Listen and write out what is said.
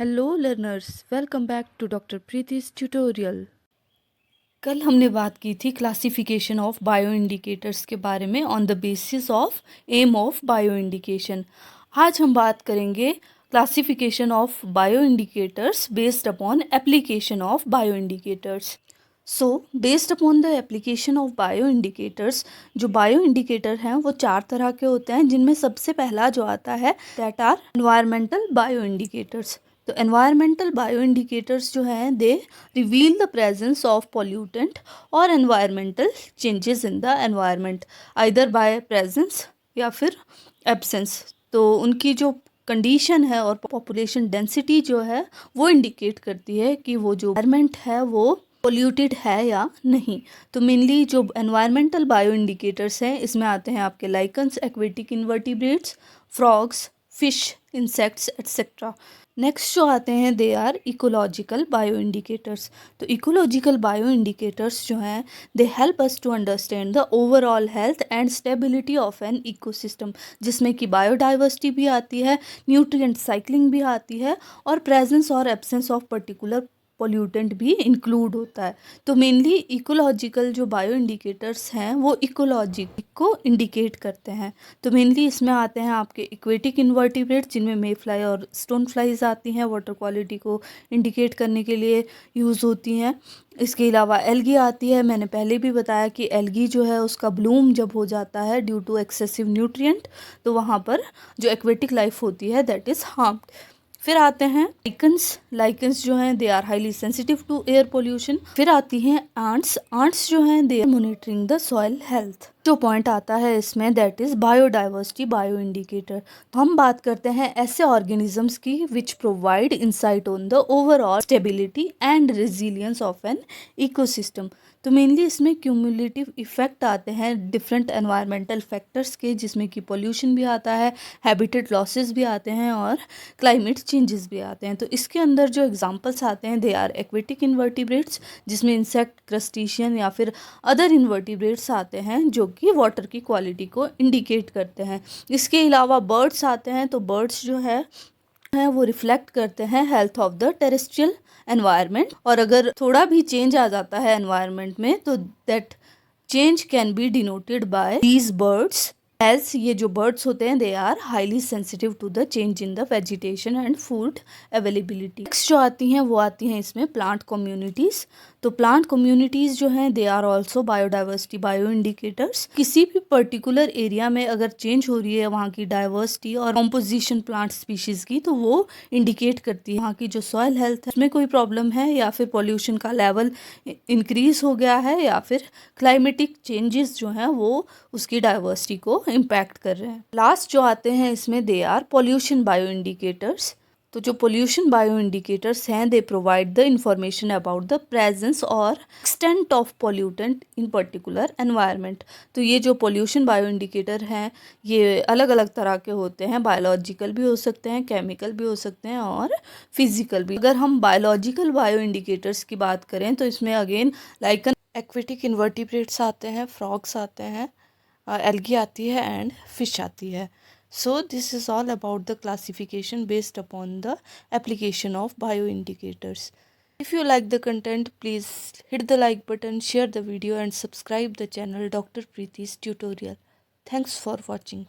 Hello learners, welcome back to doctor Preeti's tutorial. कल हमने बात की थी क्लासिफिकेशन ऑफ बायो इंडिकेटर्स के बारे में on the basis of aim of bio indication. आज हम बात करेंगे classification of bio indicators based upon application of bio indicators. So based upon the application of bio indicators, जो बायो इंडिकेटर हैं वो चार तरह के होते हैं, जिनमें सबसे पहला जो आता है that are environmental bio indicators. तो एनवायरमेंटल बायो इंडिकेटर्स जो हैं they reveal the presence of pollutant और environmental changes in the environment either by presence या फिर एब्सेंस। तो उनकी जो कंडीशन है और पॉपुलेशन डेंसिटी जो है वो इंडिकेट करती है कि वो जो एनवायरनमेंट है वो पोल्यूटेड है या नहीं। तो मेनली जो एनवायरमेंटल बायो इंडिकेटर्स हैं इसमें आते हैं आपके lichens, aquatic invertebrates, frogs, fish, insects etcetera. Next जो आते हैं they are ecological bio indicators. तो इकोलॉजिकल बायो इंडिकेटर्स जो हैं they help us to understand the overall health and stability of an ecosystem, जिसमें कि बायोडाइवर्सिटी भी आती है, न्यूट्रिएंट साइक्लिंग भी आती है और प्रेजेंस और एब्सेंस ऑफ पर्टिकुलर पोल्यूटेंट भी इंक्लूड होता है। तो मेनली इकोलॉजिकल जो बायो इंडिकेटर्स हैं वो इकोलॉजी को इंडिकेट करते हैं। तो मेनली इसमें आते हैं आपके इक्वेटिक इन्वर्टिब्रेट, जिनमें मे फ्लाई और स्टोन फ्लाइज आती हैं, वाटर क्वालिटी को इंडिकेट करने के लिए यूज़ होती हैं। इसके अलावा एल्गी आती है। मैंने पहले भी बताया कि एल्गी जो है उसका ब्लूम जब हो जाता है ड्यू टू एक्सेसिव न्यूट्रिएंट, तो वहाँ पर जो एक्वेटिक लाइफ होती है दैट इज़ हार्म्ड। फिर आते हैं लाइकन्स जो हैं they are highly sensitive to air pollution. फिर आती हैं आंट्स जो हैं they are monitoring the soil health. जो पॉइंट आता है इसमें that is biodiversity bio indicator. तो हम बात करते हैं ऐसे ऑर्गेनिजम्स की which provide insight on the overall stability and resilience of an ecosystem. तो मेनली इसमें क्यूमुलेटिव इफेक्ट आते हैं डिफरेंट एनवायरमेंटल फैक्टर्स के, जिसमें कि पोल्यूशन भी आता है, हैबिटेट लॉसेस भी आते हैं और क्लाइमेट चेंजेस भी आते हैं। तो इसके अंदर जो एग्जांपल्स आते हैं दे आर एक्वेटिक इन्वर्टिब्रेट्स, जिसमें इंसेक्ट, क्रस्टेशियन या फिर अदर इन्वर्टिब्रेट्स आते हैं जो कि वाटर की क्वालिटी को इंडिकेट करते हैं। इसके अलावा बर्ड्स आते हैं। तो बर्ड्स जो है वो रिफ्लेक्ट करते हैं health of the terrestrial environment, और अगर थोड़ा भी चेंज आ जाता है एनवायरनमेंट में तो that change can be denoted by these birds, as ये जो बर्ड्स होते हैं they are highly sensitive to the change in the vegetation and food availability. Next जो आती हैं वो आती हैं इसमें प्लांट कम्युनिटीज़। तो प्लांट कम्युनिटीज़ जो हैं they are also biodiversity bio indicators. किसी भी पर्टिकुलर एरिया में अगर चेंज हो रही है वहाँ की डाइवर्सिटी और कॉम्पोजिशन प्लांट स्पीशीज़ की, तो वो इंडिकेट करती है वहाँ की जो सॉइल हेल्थ है उसमें कोई प्रॉब्लम है, या फिर पॉल्यूशन का लेवल इंक्रीज हो गया है, या फिर क्लाइमेटिक चेंजेस जो हैं वो उसकी डाइवर्सिटी को इम्पैक्ट कर रहे हैं। लास्ट जो आते हैं इसमें they are pollution bio indicators. तो जो पोल्यूशन बायो इंडिकेटर्स हैं they provide the information about the presence और extent of pollutant in particular environment. तो ये जो पोल्यूशन बायो इंडिकेटर हैं ये अलग अलग तरह के होते हैं, बायोलॉजिकल भी हो सकते हैं, केमिकल भी हो सकते हैं और फिजिकल भी। अगर हम बायोलॉजिकल बायो इंडिकेटर्स की बात करें तो इसमें अगेन लाइकन, एक्वेटिक इन्वर्टिब्रेट्स आते हैं, फ्रॉग्स आते हैं, एल्गी आती है एंड फिश आती है। So this is all about the classification based upon the application of bioindicators. If you like the content, please hit the like button, share the video and subscribe the channel Dr. Preeti's Tutorial. Thanks for watching.